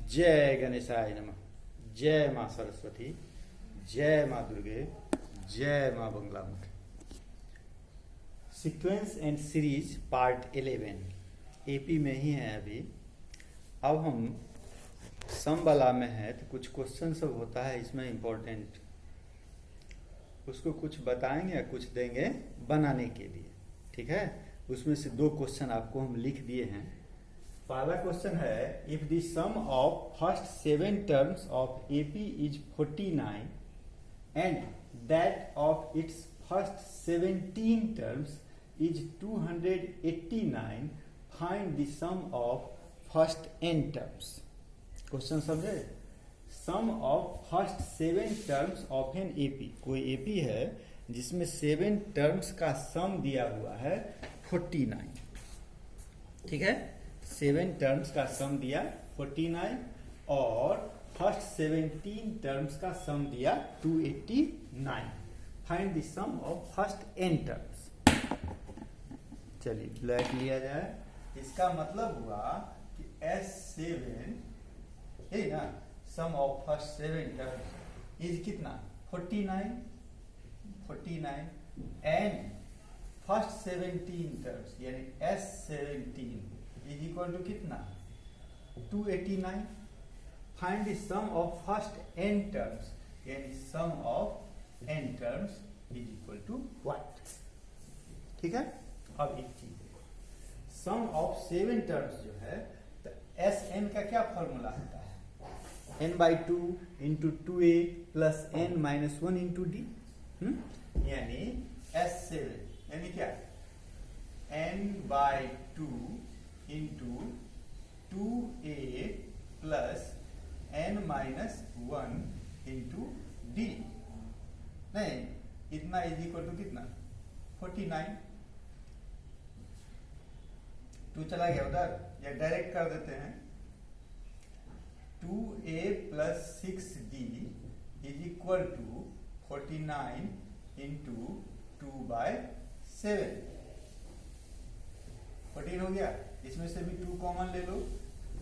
जय गणेशाय नमः। जय माँ सरस्वती, जय माँ दुर्गे, जय माँ Baglamukhi. Sequence and series part 11 AP में ही है अभी। अब हम सम वाला में है तो कुछ क्वेश्चन सब होता है इसमें इम्पोर्टेंट, उसको कुछ बताएंगे या कुछ देंगे बनाने के लिए, ठीक है। उसमें से दो क्वेश्चन आपको हम लिख दिए हैं। पहला क्वेश्चन है, if the sum of first 7 terms of AP is 49 and that of its first 17 terms is 289, find the sum of first n terms. Question समझे? Sum of first 7 terms of an AP. कोई AP है जिसमें 7 terms का sum दिया हुआ है 49, ठीक है। 7 टर्म्स का सम दिया 49 और फर्स्ट 17 टर्म्स का सम दिया 289। Find the sum of first n terms. चलिए ब्लैक लिया जाए। इसका मतलब हुआ कि S7 है ना, sum of first 7 terms is कितना 49 एंड फर्स्ट 17 टर्म्स यानी S17 इज इक्वल टू कितना 289। Find the sum of first n terms यानी sum of n terms is equal to what, ठीक है। अब एक चीज देखो, सम ऑफ 7 टर्म्स जो है तो Sn का क्या फॉर्मूला होता है, n/2 into 2a plus n-1 into d, यानी S7 यानी क्या n/2 into 2a plus n-1 into d। नहीं, इतना इज इक्वल टू कितना 49। 2 चला गया उधर, या डायरेक्ट कर देते हैं। 2a plus 6d is equal to 49 into 2/7। 14 हो गया। इसमें से भी 2 कॉमन ले लो।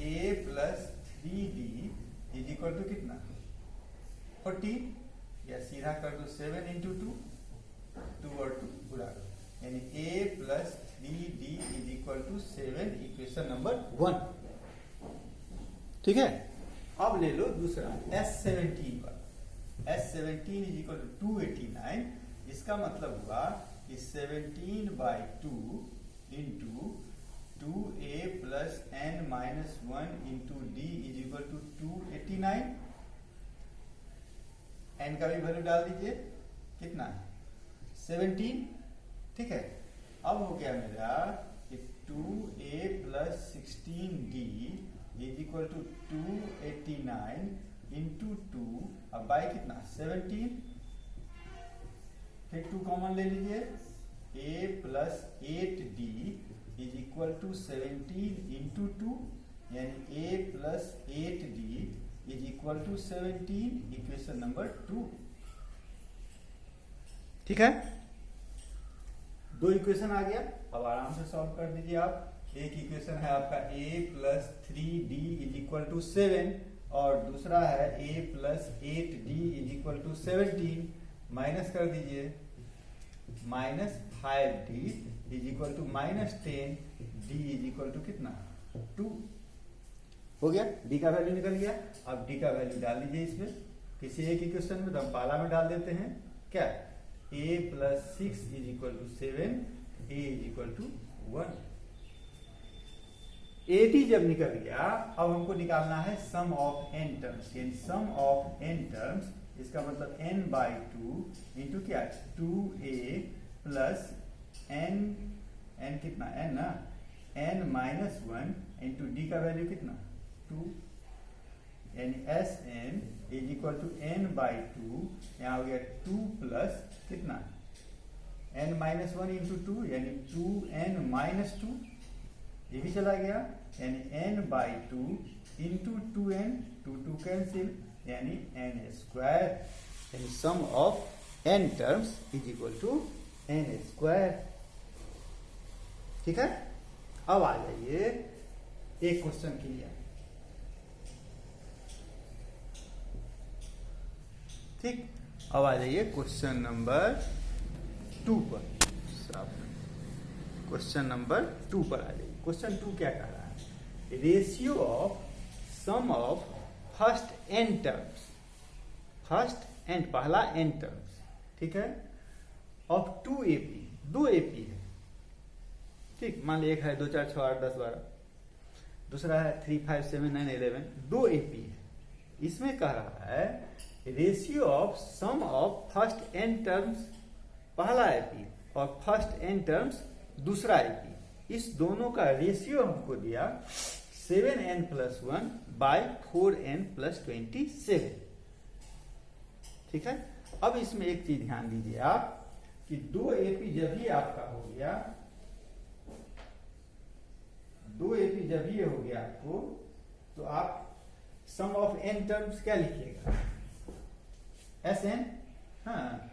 a plus 3d is equal to कितना 40, या सीधा कर दो 7 इंटू 2 और 2 उड़ा दो, यानी a plus 3d is equal to 7, equation number 1, ठीक है। अब ले लो दूसरा S17 पर। S17 is equal to 289। इसका मतलब हुआ कि 17/2 into 2a plus n-1 into d is equal to 289। n का भी वैल्यू डाल दीजिए, कितना है 17, ठीक है। अब हो गया मेरा कि 2a plus 16d is equal to 289 into 2, अब बाई कितना 17, फिर 2 कॉमन ले लीजिए। a plus 8d is equal to 17 into 2, यानी a plus 8d is equal to 17, equation number 2, ठीक है। 2 इक्वेशन आ गया। अब आराम से सॉल्व कर दीजिए आप। एक इक्वेशन है आपका a plus 3d is equal to 7 और दूसरा है a plus 8d is equal to 17। Minus कर दीजिए, minus 5d is equal to minus 10, d is equal to कितना 2 हो गया। d का वैल्यू निकल गया। अब d का वैल्यू डाल दीजिए इसमें, किसी एक इक्वेशन में, तो हम पहला में डाल देते हैं क्या, a plus 6 is equal to 7, a is equal to 1। AD जब निकल गया, अब हमको निकालना है सम ऑफ n टर्म्स, यानी सम ऑफ n टर्म्स। इसका मतलब n/2 इंटू क्या 2a प्लस n कितना n ना n-1 इंटू d का वैल्यू कितना 2, यानी Sn is equal to n/2, यहाँ हो गया 2 प्लस कितना n-1 इंटू 2, यानी 2n-2, ये भी चला गया, यानी n/2 इंटू 2n, 2 कैंसिल, यानी n², यानी sum of n terms is equal to n², ठीक है। अब आ जाइए एक क्वेश्चन के लिए। ठीक, अब आ जाइए क्वेश्चन नंबर 2 पर। क्वेश्चन नंबर 2 पर आ जाइए। क्वेश्चन 2 क्या कह रहा है? Ratio of sum of first n terms, first n पहला एन टर्म्स, ठीक है, ऑफ 2 AP, 2 AP है, ठीक, मान लीजिए एक है 2 4 6 8 10 12, दूसरा है 3 5 7 9 11, 2 AP है। इसमें कह रहा है ratio of sum of first n terms पहला एपी और फर्स्ट एन टर्म्स दूसरा एपी, इस दोनों का रेशियो हमको दिया 7n+1 बाय 4n+27, ठीक है। अब इसमें एक चीज ध्यान दीजिए आप कि 2 AP जब ही आपका हो गया, 2 AP जब ये हो गया आपको, तो आप सम ऑफ एन टर्म्स क्या लिखिएगा? SN, हाँ,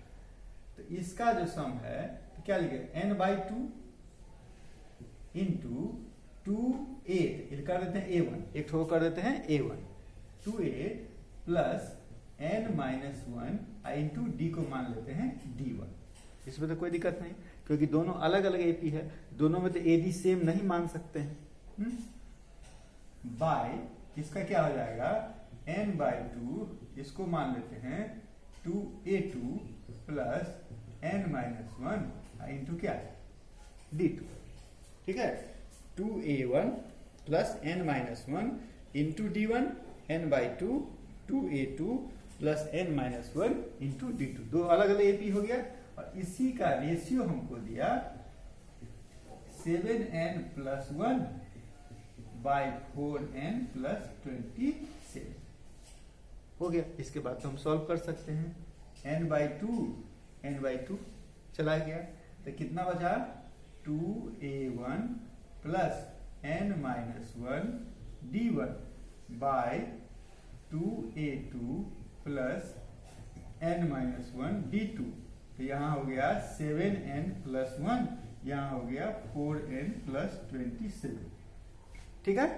तो इसका जो सम है तो क्या लिखेगा? n/2 इंटू 2a कर देते हैं A1, एक ठोक कर देते हैं A1, 2a plus n-1 into D को मान लेते हैं D1। इसमें तो कोई दिक्कत नहीं, क्योंकि दोनों अलग अलग AP है, दोनों में तो AD सेम नहीं मान सकते हैं। बाय इसका क्या हो जाएगा? n/2, इसको मान लेते हैं 2a2 प्लस n-1 इंटू क्या? D2, ठीक है। 2a1 plus n-1 into D1, n/2 2a2 plus n-1 into D2, दो अलग अलग AP हो गया, और इसी का रेशियो हमको दिया 7n+1 बाय 4n+27 हो गया। इसके बाद तो हम सॉल्व कर सकते हैं। n/2 चला गया, तो कितना बचा? 2a1 plus n-1 D1 bye 2a2 plus n-1 D2, तो यहाँ हो गया 7n+1, यहाँ हो गया 4n+27, ठीक है।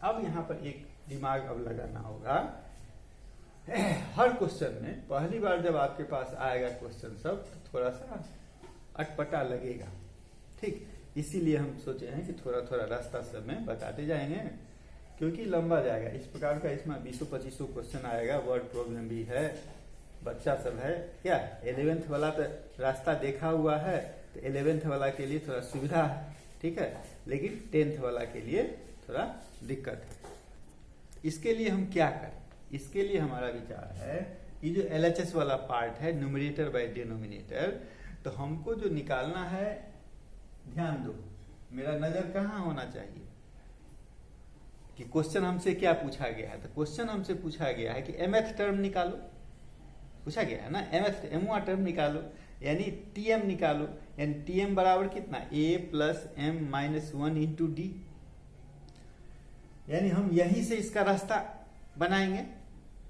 अब यहाँ पर एक दिमाग अब लगाना होगा, हर क्वेश्चन में पहली बार जब आपके पास आएगा क्वेश्चन सब, तो थोड़ा सा अटपटा लगेगा, ठीक, इसीलिए हम सोचे हैं कि थोड़ा थोड़ा रास्ता सब में बताते जाएंगे, क्योंकि लंबा जाएगा इस प्रकार का। इसमें 20-25 क्वेश्चन आएगा, वर्ड प्रॉब्लम भी है, बच्चा सब है क्या, 11th वाला तो रास्ता देखा हुआ है, तो 11th वाला के लिए थोड़ा सुविधा है, ठीक है, लेकिन 10th वाला के लिए थोड़ा दिक्कत है। इसके लिए हम क्या करें? इसके लिए हमारा विचार है, ये जो LHS वाला पार्ट है, न्यूमरेटर बाय डिनोमिनेटर, तो हमको जो निकालना है, ध्यान दो, मेरा नजर कहाँ होना चाहिए कि क्वेश्चन हमसे क्या पूछा गया है। तो क्वेश्चन हमसे पूछा गया है कि mth टर्म निकालो, पूछा गया है ना, mवां टर्म निकालो, यानी TM निकालो, यानी TM बराबर कितना? A plus m-1 into D, यानी हम यहीं से इसका रास्ता बनाएंगे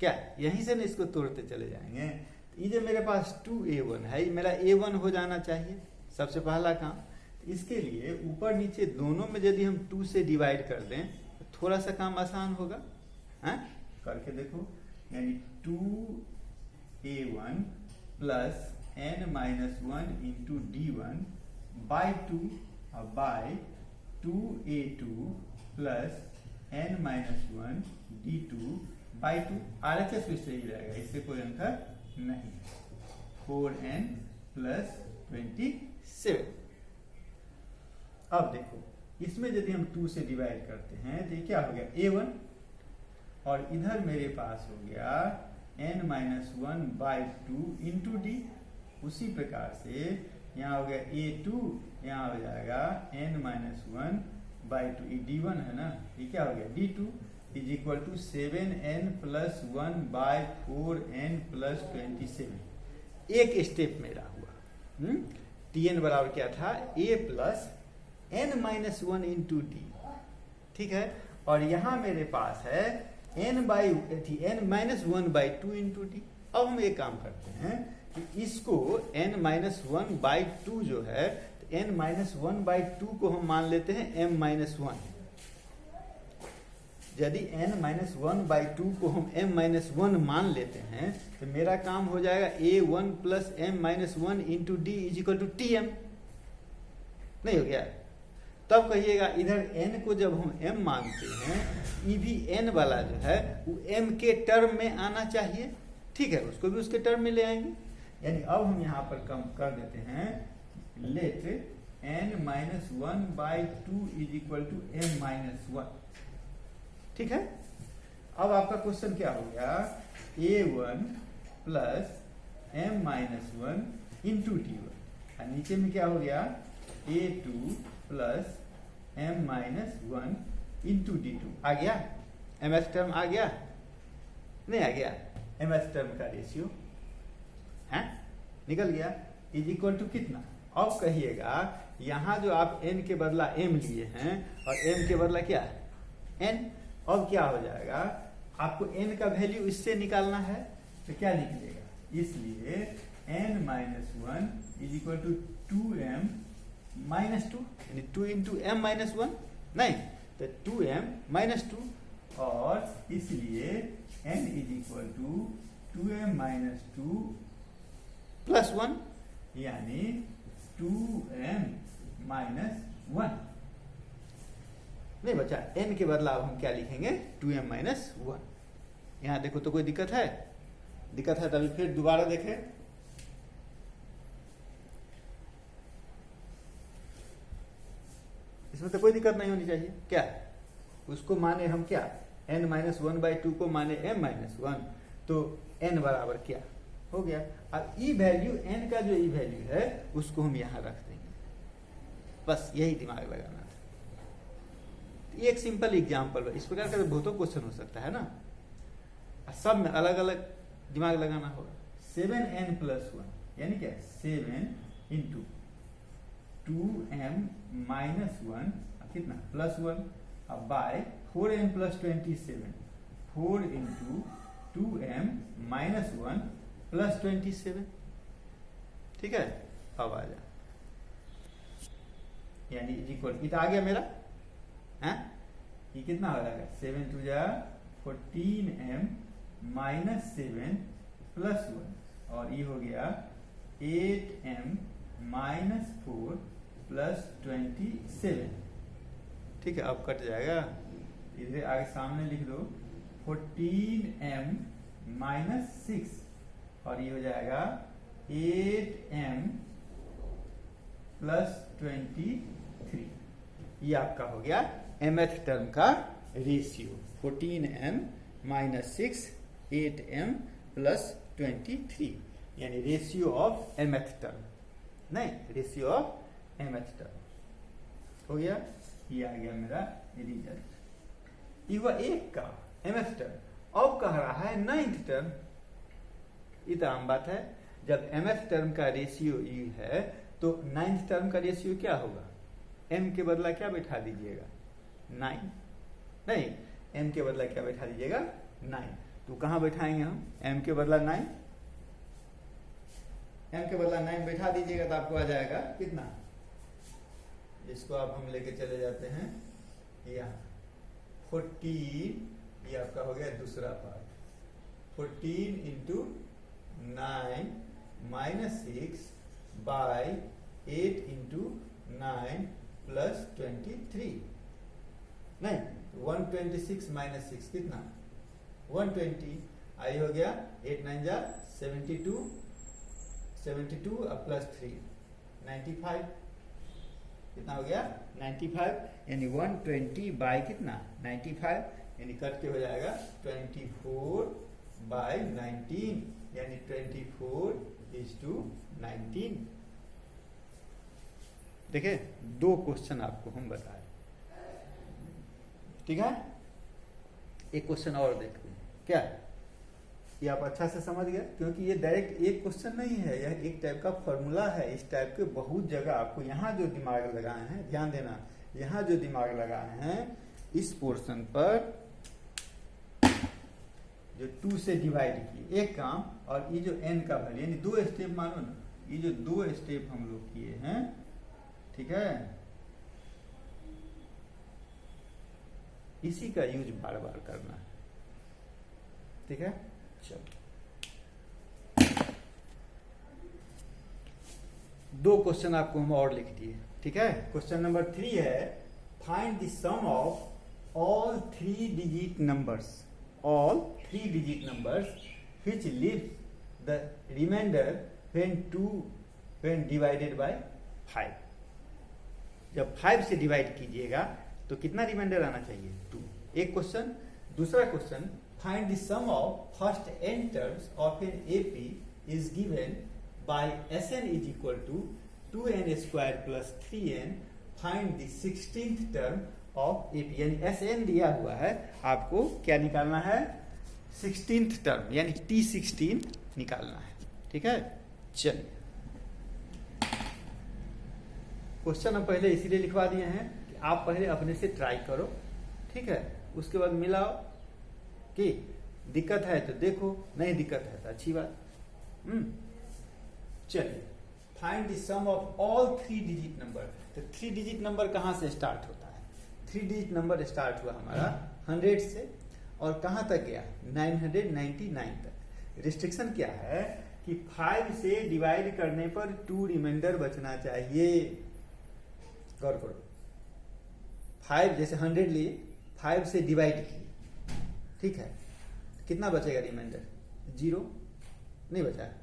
क्या, यहीं से ना इसको तोड़ते चले जाएंगे। तो ये जो मेरे पास 2a1 है, ये मेरा A1 हो जाना चाहिए, सबसे पहला काम। तो इसके लिए ऊपर नीचे दोनों में यदि हम 2 से डिवाइड कर दें तो थोड़ा सा काम आसान होगा, है? करके देखो, यानी 2a1 plus n-1 into D1 by 2 by 2a2 plus n-1 D2 by 2, RHS भी सही रहेगा, इससे कोई अंतर नहीं। 4n+27। अब देखो, इसमें यदि हम 2 से डिवाइड करते हैं तो ये क्या हो गया? A1, और इधर मेरे पास हो गया n-1 बाई 2 इंटू डी। उसी प्रकार से यहाँ हो गया A2, यहाँ हो जाएगा n-1 बाई 2, ये D1 है ना, ये क्या हो गया? D2 is equal to 7n+1 bye 4n+27। एक स्टेप मेरा हुआ। Tn बराबर क्या था? A plus n-1 into D, ठीक है। और यहाँ मेरे पास है n-1 बाई 2 इंटू डी। अब हम एक काम करते हैं कि इसको n-1 बाई 2 जो है, तो n-1 बाई 2 को हम मान लेते हैं m-1। यदि n-1/2 को हम m-1 मान लेते हैं तो मेरा काम हो जाएगा a1 + m-1 × d = tm। नहीं हो गया? तब कहिएगा इधर n को जब हम m मानते हैं, ये भी n वाला जो है वो m के टर्म में आना चाहिए। ठीक है, उसको भी उसके टर्म में ले आएंगे। यानी अब हम यहाँ पर कम कर देते हैं, लेट n-1/2 = m-1। ठीक है, अब आपका क्वेश्चन क्या हो गया? a1 + m-1 × d1, और नीचे में क्या हो गया? a2 + m-1 × d2। आ गया? mth टर्म आ गया? नहीं आ गया? mth टर्म का रेशियो है, निकल गया। = कितना? अब कहिएगा यहाँ जो आप n के बदला m लिए हैं और m के बदला क्या है? n। अब क्या हो जाएगा? आपको n का वैल्यू इससे निकालना है, तो क्या निकलेगा? इसलिए n-1 = 2m-2, यानी 2 × m-1, नहीं तो 2m-2, और इसलिए n = 2m-2 + 1, यानी 2m-1। नहीं बचा, n के बदला अब हम क्या लिखेंगे? 2m-1। यहाँ देखो तो कोई दिक्कत है? दिक्कत है तो अभी फिर दोबारा देखें। इसमें तो कोई दिक्कत नहीं होनी चाहिए। क्या उसको माने हम क्या? n-1/2 को माने m-1, तो n बराबर क्या हो गया? अब ई वैल्यू, n का जो ई वैल्यू है उसको हम यहाँ रख देंगे। बस यही दिमाग लगाना था। एक सिंपल एग्जाम्पल, इस प्रकार का बहुतों क्वेश्चन हो सकता है ना, सब में अलग अलग दिमाग लगाना होगा। 7n + 1 यानी क्या? 7 × 2m-1 कितना? +1, अब बाय 4m + 27, 4 × 2m-1 + 27। ठीक है, अब आ जा, यानी इक्वल आ गया मेरा है। ये कितना हो जाएगा? 7 × 2 = 14m-7 + 1, और ये हो गया 8m-4 + 27। ठीक है, अब कट जाएगा, इधर आगे सामने लिख दो 14m-6, और ये हो जाएगा 8m + 23। ये आपका हो गया mth टर्म का रेशियो, 14m-6 8m + 23, यानी रेशियो ऑफ mth टर्म, नहीं रेशियो ऑफ mth टर्म हो गया। ये आ गया मेरा रिजल्ट। ये हुआ एक का mth टर्म। अब कह रहा है 9th टर्म। ये तो आम बात है, जब mth टर्म का रेशियो ई है तो 9th टर्म का रेशियो क्या होगा? m के बदला क्या बैठा दीजिएगा? 9। नहीं, m के बदला क्या बैठा दीजिएगा? 9। तो कहाँ बैठाएंगे हम? m के बदला 9, m के बदला 9 बैठा दीजिएगा तो आपको आ जाएगा कितना? इसको आप हम लेके चले जाते हैं यहाँ 14, ये आपका हो गया दूसरा पार्ट, 14 × 9 - 6 by 8 × 9 + 23। नहीं, 126 - 6 कितना? 120। आई हो गया 8 9 जा 72, 72 और +3 95। कितना हो गया? 95, यानी 120 बाय कितना? 95, यानी कट के हो जाएगा 24/19, यानी 24:19। देखिए, 2 क्वेश्चन आपको हम बताए। ठीक है, एक क्वेश्चन और देखते हैं क्या। ये आप अच्छा से समझ गए, क्योंकि ये डायरेक्ट एक क्वेश्चन नहीं है, यह एक टाइप का फॉर्मूला है। इस टाइप के बहुत जगह आपको यहाँ जो दिमाग लगाए हैं, ध्यान देना, यहाँ जो दिमाग लगाए हैं इस पोर्शन पर जो 2 से डिवाइड किए एक काम, और ये जो n का वैल्यू, यानी 2 स्टेप मानो ना, ये जो 2 स्टेप हम लोग किए हैं, ठीक है, इसी का यूज बार बार करना है। ठीक है, चलो 2 क्वेश्चन आपको हम और लिख दिए। ठीक है, क्वेश्चन नंबर 3 है find the sum of all 3 digit numbers, all 3 digit numbers which leave the remainder when divided by 5। जब 5 से डिवाइड कीजिएगा तो कितना रिमाइंडर आना चाहिए? 2। एक क्वेश्चन। दूसरा question, find the sum of first n terms of an AP is given by Sn is equal to 2n square plus 3n, find the 16th term of AP। यानी Sn दिया हुआ है, आपको क्या निकालना है? 16th टर्म यानी T16 निकालना है। ठीक है, चलिए क्वेश्चन हम पहले इसीलिए लिखवा दिए हैं कि आप पहले अपने से ट्राई करो। ठीक है, उसके बाद मिलाओ कि दिक्कत है तो देखो, नहीं दिक्कत है तो अच्छी बात। चलिए, find the sum of all 3 digit number. तो 3 डिजिट नंबर कहाँ से स्टार्ट होता है? 3 डिजिट नंबर स्टार्ट हुआ हमारा 100 से और कहाँ तक गया? 999 तक। रिस्ट्रिक्शन क्या है कि 5 से डिवाइड करने पर 2 रिमाइंडर बचना चाहिए। गौर करो, 5 जैसे 100 लिए, 5 से डिवाइड किए, ठीक है, कितना बचेगा रिमाइंडर? 0 नहीं बचा है,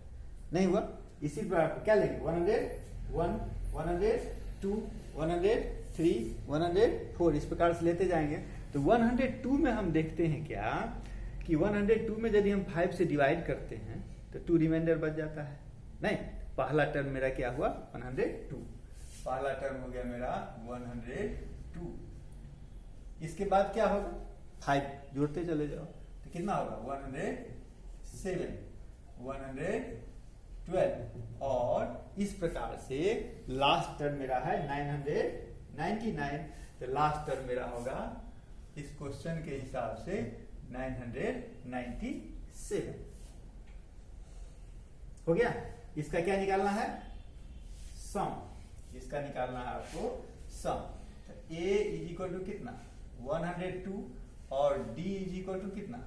नहीं हुआ। इसी पर आपको क्या लेंगे? 101, 102, 103, 104, इस प्रकार से लेते जाएंगे। तो 102 में हम देखते हैं क्या कि 102 में यदि हम 5 से डिवाइड करते हैं तो 2 रिमाइंडर बच जाता है। नहीं, पहला टर्म मेरा क्या हुआ? 102। पहला टर्म हो गया मेरा 102। इसके बाद क्या होगा? 5 जोड़ते चले जाओ तो कितना होगा? 107, 112 और इस प्रकार से लास्ट टर्म मेरा है 999। तो लास्ट टर्म मेरा होगा इस क्वेश्चन के हिसाब से 997 हो गया। इसका क्या निकालना है? सम। इसका निकालना है आपको सम। तो A इज इक्वल टू कितना? 102 और D इज इक्वल टू कितना?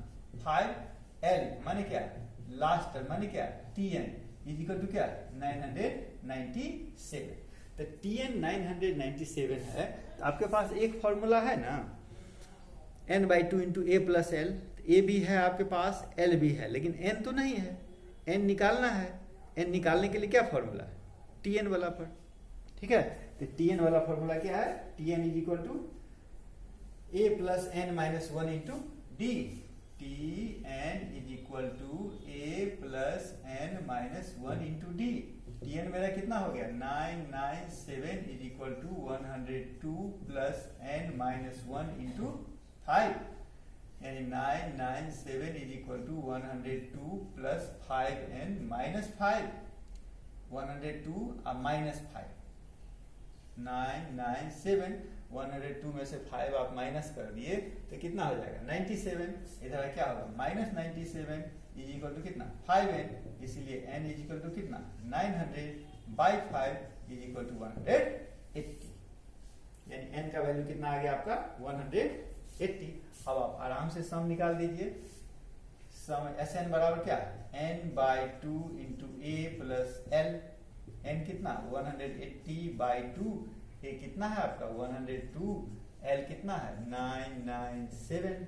5L माने क्या? लास्ट टर्म माने क्या? TN इज इक्वल टू क्या? 997। तो TN 997 है। तो आपके पास एक फॉर्मूला है ना, n/2 into A plus L। A भी है आपके पास, L भी है, लेकिन N तो नहीं है। N निकालना है। N निकालने के लिए क्या फॉर्मूला है? TN वाला पर। ठीक है, तो TN वाला फॉर्मूला क्या है? TN is equal to A plus n minus 1 into D। TN is equal to A plus n minus 1 into D। TN मेरा कितना हो गया? 997 is equal to 102 plus n minus 1 into 5, यानी 997 is equal to 102 plus 5n minus 5, 102 और minus 5, 997। 102 में से 5 आप minus कर दिए तो कितना हो जाएगा? 97। इधर क्या होगा? माइनस 97 इज इक्वल टू कितना? 5n। इसीलिए n इज इक्वल टू कितना? 900/5 इज इक्वल टू 180। यानी n का वैल्यू कितना आ गया आपका? 180। अब आप आराम से सम निकाल दीजिए। सम Sn बराबर क्या है? n/2 into A plus L। n कितना? 180/2। A कितना है आपका? 102। L कितना है? 997,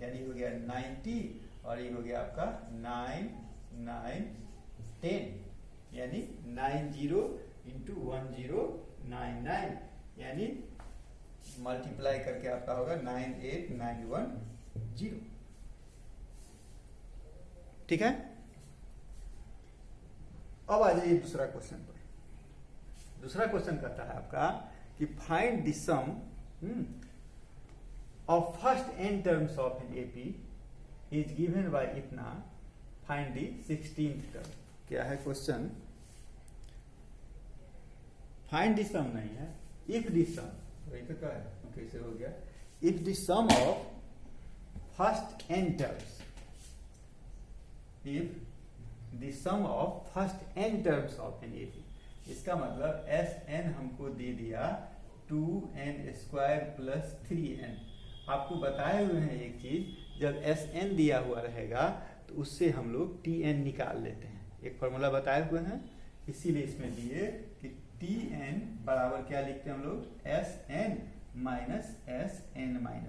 यानी हो गया 90 और ये हो गया आपका 9 9 10, यानी 90 इंटू 1099, यानी मल्टीप्लाई करके आपका होगा 98910। ठीक है, अब आ जाइए दूसरा क्वेश्चन पर। दूसरा क्वेश्चन कहता है आपका कि find the sum of first n terms of an AP is given by इतना, फाइंड द 16th टर्म। क्या है क्वेश्चन? फाइंड द सम नहीं है, इफ द सम। वही तो क्या है, कैसे हो गया? If the sum of first n terms, if the sum of first n terms of an AP, इसका मतलब Sn हमको दे दिया 2n² प्लस 3n आपको बताए हुए हैं एक चीज, जब Sn दिया हुआ रहेगा तो उससे हम लोग Tn निकाल लेते हैं। एक फॉर्मूला बताए हुए हैं, इसीलिए इसमें दिए कि Tn बराबर क्या लिखते हैं हम लोग, Sn माइनस Sn-1।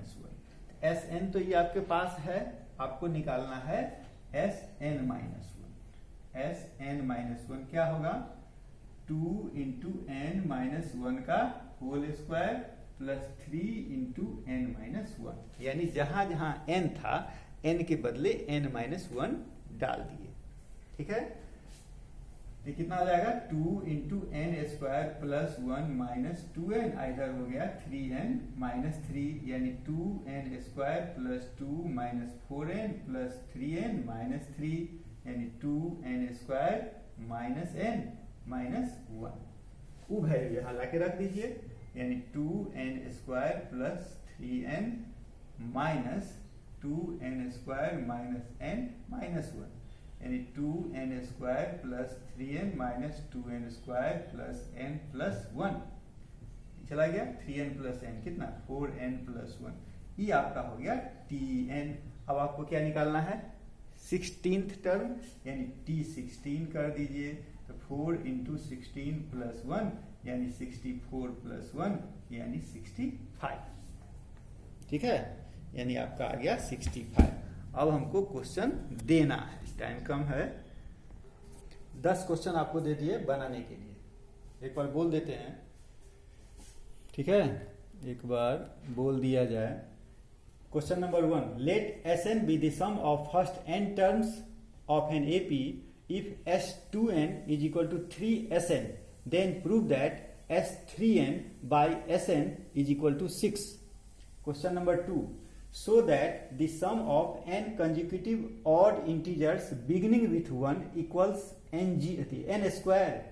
Sn तो ये आपके पास है, आपको निकालना है Sn-1। Sn-1 क्या होगा, 2 इंटू n-1 का whole square plus 3 into n-1, यानी जहां जहां n था n के बदले n-1 डाल दिए। ठीक है, ये कितना हो जाएगा, 2 into n square plus 1 minus 2n, इधर हो गया 3n माइनस 3, यानी 2n square plus 2 minus 4n plus 3n minus 3, यानी 2n square minus n minus 1। उभय यहाँ लाके रख दीजिए, यानी 2n square plus 3n minus 2n square minus n minus 1, यानी 2n square plus 3n minus 2n square plus n plus 1। चला गया 3n प्लस n कितना, 4n प्लस 1। ये आपका हो गया Tn। अब आपको क्या निकालना है, 16th टर्म, यानी T16 कर दीजिए, तो 4 इंटू 16 प्लस 1 यानी 64 प्लस 1 यानी 65। ठीक है, यानी आपका आ गया 65। अब हमको क्वेश्चन देना है, टाइम कम है, 10 क्वेश्चन आपको दे दिए बनाने के लिए। एक बार बोल देते हैं, ठीक है, एक बार बोल दिया जाए। Question number 1, let Sn be the sum of first n terms of an AP if S2n is equal to 3Sn, then prove that S3n by Sn is equal to 6. Question number 2, so that the sum of n consecutive odd integers beginning with 1 equals n square.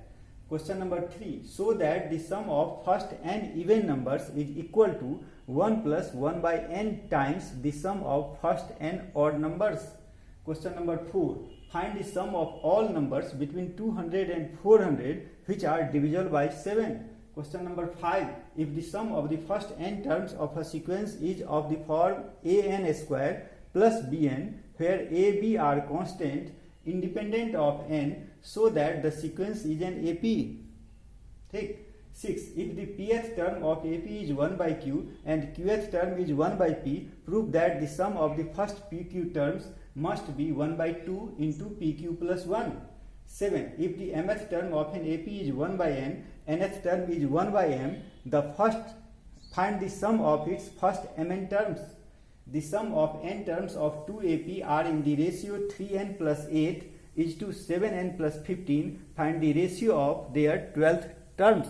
Question number 3, so that the sum of first n even numbers is equal to 1 plus 1 by n times the sum of first n odd numbers. Question number 4, find the sum of all numbers between 200 and 400 which are divisible by 7. Question number 5, if the sum of the first n terms of a sequence is of the form an square plus bn, where a, b are constant independent of n, so that the sequence is an AP. ठीक। 6, if the pth term of AP is 1 by q and qth term is 1 by p, prove that the sum of the first pq terms must be 1 by 2 into pq plus 1. 7, if the mth term of an AP is 1 by n, nth term is 1 by m, the first find the sum of its first mn terms. The sum of n terms of 2 AP are in the ratio 3n plus 8 is to 7n plus 15. Find the ratio of their 12th terms.